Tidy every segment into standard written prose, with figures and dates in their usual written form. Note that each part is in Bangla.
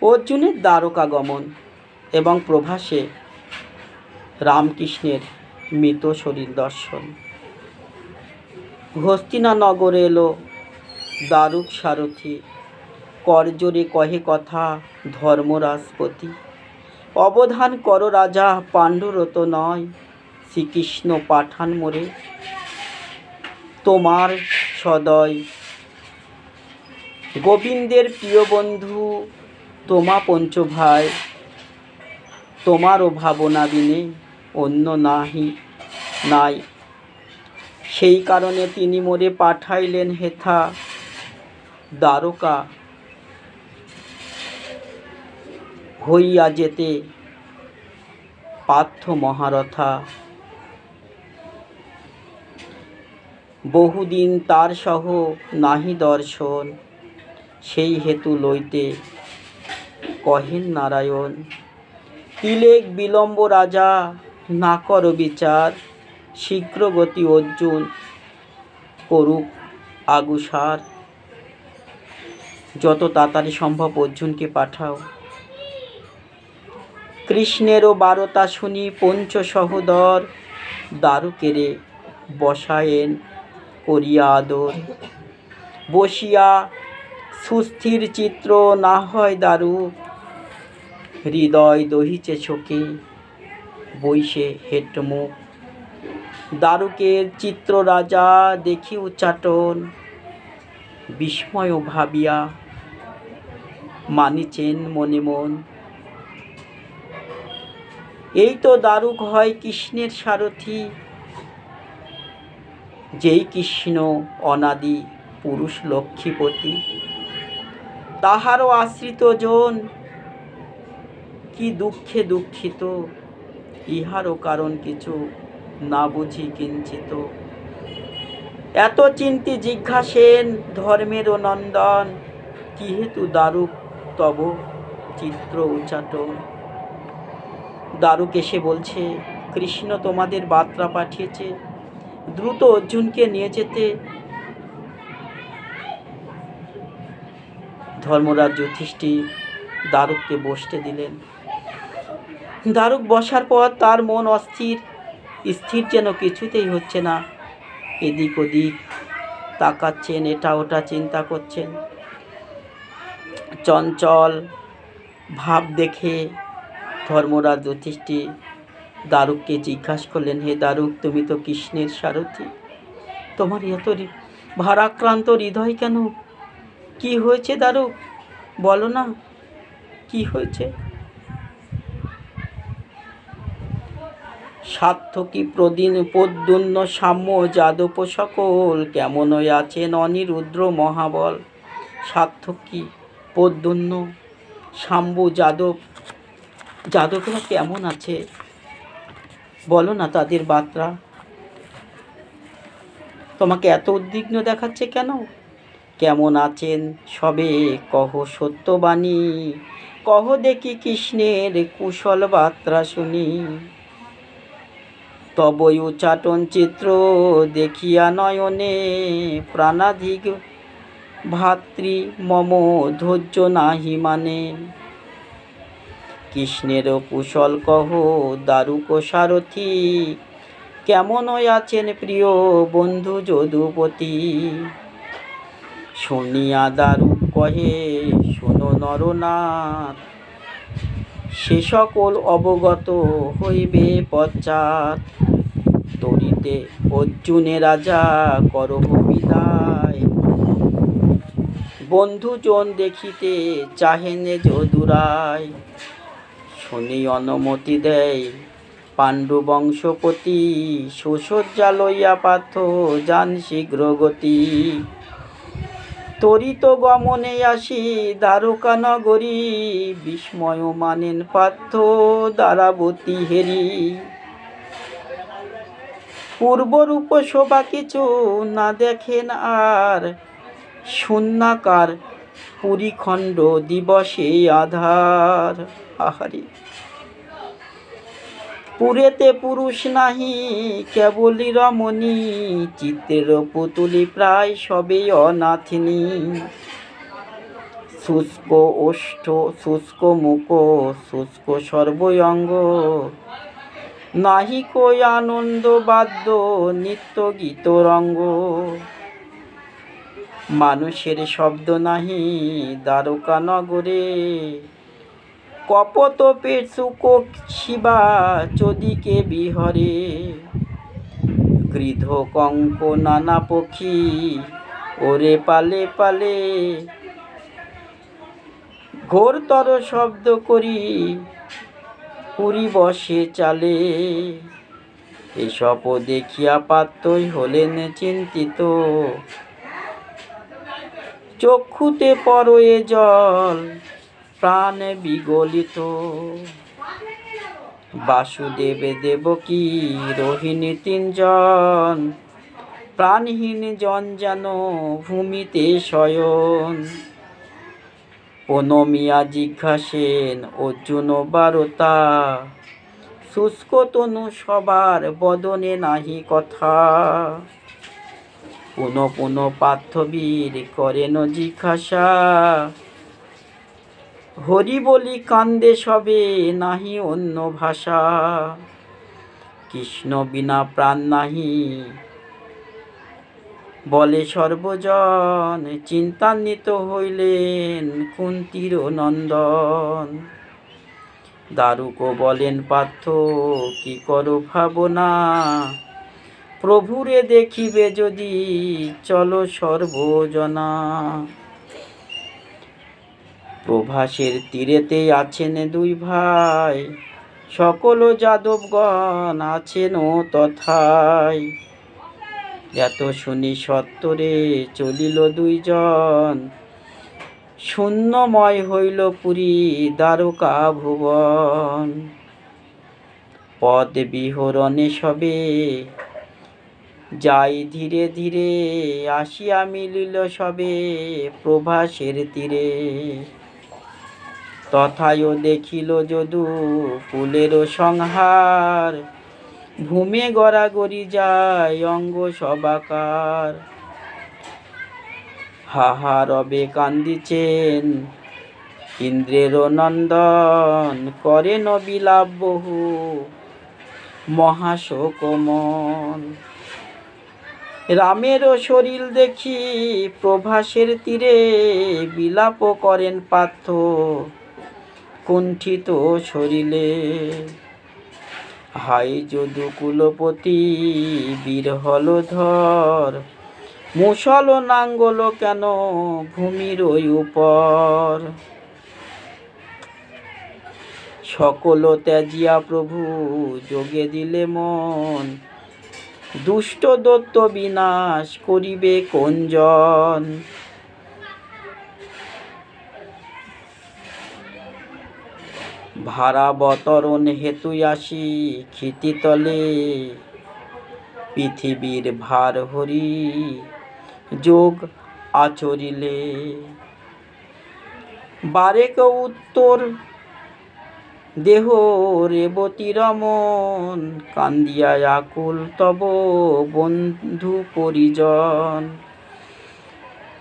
অর্জুনের দ্বারকাগমন এবং প্রভাসে রামকৃষ্ণের মৃত শরীর দর্শন। হস্তিনানগরে এলো দারুক সারথি, করজোরে কহে কথা ধর্মরাজপতি। অবধান কর রাজা, পাণ্ডুরত নয়, শ্রীকৃষ্ণ পাঠান মোরে তোমার সদয়। গোবিন্দের প্রিয় বন্ধু তোমা পঞ্চ ভাই, তোমারও ভাবনা বিনে অন্য নাই। সেই কারণে তিনি মোরে পাঠাইলেন হেথা, দ্বারকা হইয়া যেতে পার্থ মহারথা। বহুদিন তার সহ নাহি দর্শন, সেই হেতু লইতে কহেন নারায়ণ। তিলেক বিলম্ব রাজা না কর বিচার, শীঘ্র গতি অর্জুন করুক আগুসার। যত তাড়াতাড়ি সম্ভব অর্জুনকে পাঠাও। কৃষ্ণেরও বারতা শুনি পঞ্চ সহোদর, দারুকেরে বসায়েন করিয়া আদর। বসিয়া সুস্থির চিত্র না হয় দারুক, হৃদয় দহিছে শোকে বইসে হেটমুখ। দারুকের চিত্র রাজা দেখি উচ্চাটন, বিস্ময় ভাবিয়া মানিছেন মনে মন। এই তো দারুক হয় কৃষ্ণের সারথি, যেই কৃষ্ণ অনাদি পুরুষ লক্ষ্মীপতি। তাহারও আশ্রিত জন কি দুঃখে দুঃখিত, ইহারও কারণ কিছু না বুঝি কিঞ্চিত। এত চিন্তি জিজ্ঞাসেন ধর্মেরও নন্দন, কি হেতু দারুক তব চিত্র উচ্চাটন। দারুক এসে বলছে, কৃষ্ণ তোমাদের বার্তা পাঠিয়েছে দ্রুত অর্জুনকে নিয়ে যেতে। ধর্মরাজ যুধিষ্ঠির দারুককে বসতে দিলেন। দারুক বসার পর তার মন অস্থির, স্থির যেন কিছুতেই হচ্ছে না। এদিক ওদিক তাকাচ্ছেন, এটা ওটা চিন্তা করছেন। চঞ্চল ভাব দেখে ধর্মরাজ যুধিষ্ঠির দারুককে জিজ্ঞাসা করলেন, হে দারুক, তুমি তো কৃষ্ণের সারথি, তোমার এত ভারাক্রান্ত হৃদয় কেন? কি হয়েছে দারুক, বলো না কি হয়েছে? সার্থকী প্রদ্যুম্ন সাম্য যাদব সকল, কেমন আছেন অনিরুদ্র মহাবল। সার্থকী, প্রদ্যুম্ন, শাম্বু, যাদবরা কেমন আছে বলো না, তাদের বার্তা। তোমাকে এত উদ্বিগ্ন দেখাচ্ছে কেন? কেমন আছেন সবে কহ সত্যবাণী, কহ দেখি কৃষ্ণের কুশল বার্তা শুনি। তবই উচ্চাটন চিত্র দেখিয়া নয়নে, প্রাণাধিক ভাতৃ মম ধৈর্য নাহি মানে। কৃষ্ণেরও কুশল কহ দারুক সারথি, কেমন আছেন প্রিয় বন্ধু যদুপতি। শুনিয়া দারুক কহে, শোনো নরনাথ, সে সকল অবগত হইবে পশ্চাৎ। তরিতে অর্জুনে রাজা করহ বিদায়, বন্ধুজন দেখিতে চাহেন যদুরায়। শুনি অনুমতি দেয় পাণ্ডু বংশপতি, সুসজ্জা লইয়া পার্থ যান শীঘ্র গতি। তরিত গমনে আসি দ্বারকা নগরী, বিস্ময় মানেন পার্থ দ্বারাবতী হেরি। পূর্বরূপ শোভা কিছু না দেখেন আর, শূন্যাকার পুরীখণ্ড দিবসে আধার। আহারে, পুরেতে পুরুষ নাহি কেবলই রমণী, চিত্রের পুতুলি প্রায় সবে অনাথিনী। শুষ্ক ওষ্ঠ, শুষ্ক মুখ, শুষ্ক সর্বঙ্গ, নাহি কই আনন্দ বাদ্য নিত্য গীত রঙ্গ। মানুষের শব্দ নাহি দ্বারকা নগরে, কপত পেশুক শিবা চদিকে বিহরে। গৃধ কঙ্ক নানা পক্ষী ওরে পালে পালে, ঘোরতর শব্দ করি পুরী বসে চালে। এসব দেখিয়া পাত্যই হলেন চিন্তিত, চক্ষুতে পরয়ে জল প্রাণ বিগলিত। বাসুদেব দেবকী রোহিণী তিনজন, প্রাণহীন জন যেন ভূমিতে শয়ন। প্রণমিয়া জিজ্ঞাসেন অর্জুন বারতা, শুষ্ক তনু সবার বদনে নাহি কথা। পুনঃ পুনঃ পার্থবীর করেন জিজ্ঞাসা, হরি বলি কান্দে সবে নাহি অন্য ভাষা। কৃষ্ণ বিনা প্রাণ নাহি বলে সর্বজন, চিন্তান্বিত হইলেন কুন্তীর নন্দন। দারুক বলেন পার্থ কি করো ভাবনা, প্রভুরে দেখিবে যদি চলো সর্বজনা। প্রভাসের তীরেতে আছেন দুই ভাই, সকল যাদবগণ আছেন তথায়। এত শুনি সত্তরে চলিল দুইজন, শূন্যময় হইল পুরী দ্বারকা ভুবন। পদ বিহরণে সবে যাই ধীরে ধীরে, আসিয়া মিলিল সবে প্রভাসের তীরে। তথায় দেখিল যদু কুলের সংহার, ভূমে গড়াগড়ি যায় অঙ্গ সবাকার। হাহা রবে কান্দিছেন ইন্দ্রের নন্দন, করেন বিলাপ বহু মহাশোক মন। রামের শরীর দেখি প্রভাসের তীরে, বিলাপ করেন পার্থ কুণ্ঠিত শরীরে। হাই যদু কুলপতি বীর হলধর, মুসল নাঙ্গল কেন ভূমির ওই উপর। সকল ত্যাজিয়া প্রভু যোগে দিলে মন, দুষ্ট দত্ত বিনাশ করিবে কোনজন। ভারাবতরণ হেতু আসি ক্ষিতিতলে, পৃথিবীর ভার হরি যোগ আচরিলে। বারেক উত্তর দেহ রেবতী রমন, কান্দিয়া আকুল তব বন্ধু পরিজন।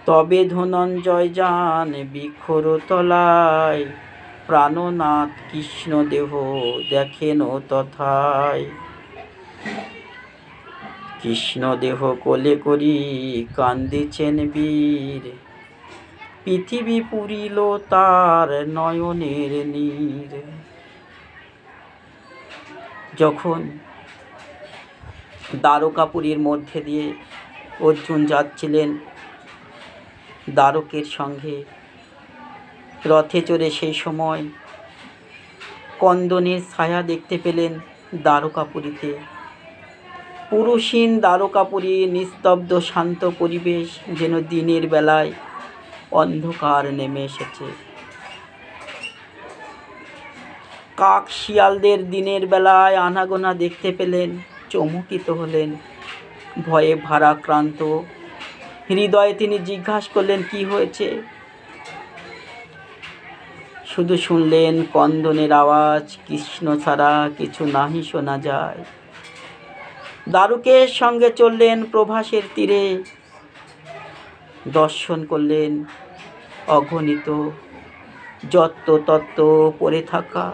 তবে ধনঞ্জয় যান বৃক্ষর তলায়, প্রাণনাথ কৃষ্ণ দেহ দেখেন তথায়। কৃষ্ণ দেহ কোলে করি কান্দিছেন বীর, পৃথিবী পুরিল তার নয়নের নীর। যখন দ্বারকাপুরীর মধ্যে দিয়ে অর্জুন যাচ্ছিলেন দ্বারকের সঙ্গে রথে চড়ে, সেই সময় কন্দনের ছায়া দেখতে পেলেন দ্বারকাপুরীতে। পুরুষহীন দ্বারকাপুরী, নিস্তব্ধ শান্ত পরিবেশ, যেন দিনের বেলায় অন্ধকার নেমে এসেছে। কাক শিয়ালদের দিনের বেলায় আনাগোনা দেখতে পেলেন, চমকিত হলেন, ভয়ে ভারাক্রান্ত হৃদয়ে তিনি জিজ্ঞাসা করলেন কি হয়েছে। শুধু শুনলেন কন্দনের আওয়াজ, কৃষ্ণ ছাড়া কিছু নাহি শোনা যায়। দারুকের সঙ্গে চললেন প্রভাসের তীরে, দর্শন করলেন অগণিত যত্র তত্ত্ব পড়ে থাকা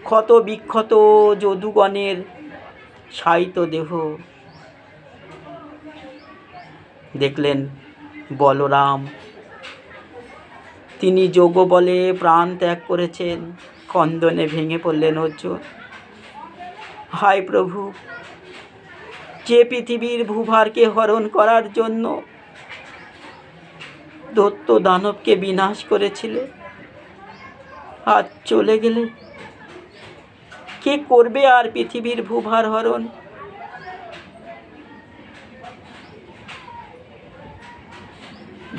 ক্ষত বিক্ষত যদুগণের শায়িত দেহ। দেখলেন বলরাম, তিনি যোগ বলে প্রাণ ত্যাগ করেছেন। কন্দনে ভেঙে পড়লেন অর্জুন। হায় প্রভু, যে পৃথিবীর ভূভারকে হরণ করার জন্য দৈত্য দানবকে বিনাশ করেছিলে, আজ চলে গেলে। কে করবে আর পৃথিবীর ভূভার হরণ?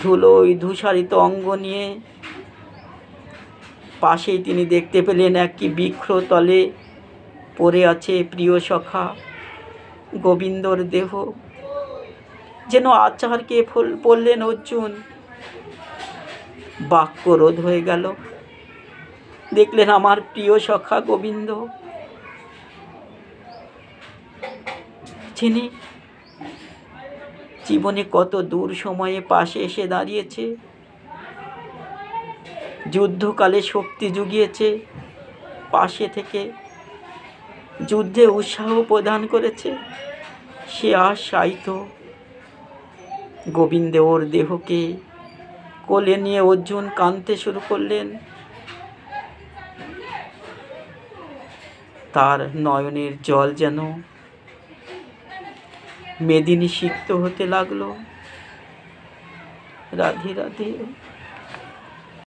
ধুলোয় ধূসারিত অঙ্গ নিয়ে পাশেই তিনি দেখতে পেলেন একটি বৃক্ষ তলে পড়ে আছে প্রিয় সখা গোবিন্দর দেহ। যেন আচারকে পড়লেন অর্জুন। বাক্যরোধ হয়ে গেল। দেখলেন আমার প্রিয় সখা গোবিন্দ, যিনি জীবনে কত দূর সময়ে পাশে এসে দাঁড়িয়েছে, যুদ্ধকালে শক্তি জুগিয়েছে, পাশে থেকে যুদ্ধে উৎসাহ প্রদান করেছে, সে আর শায়িত। গোবিন্দ ওর দেহকে কোলে নিয়ে অর্জুন কাঁদতে শুরু করলেন। তার নয়নের জল যেন মেদিনী সিক্ত হতে লাগলো। রাধে রাধে।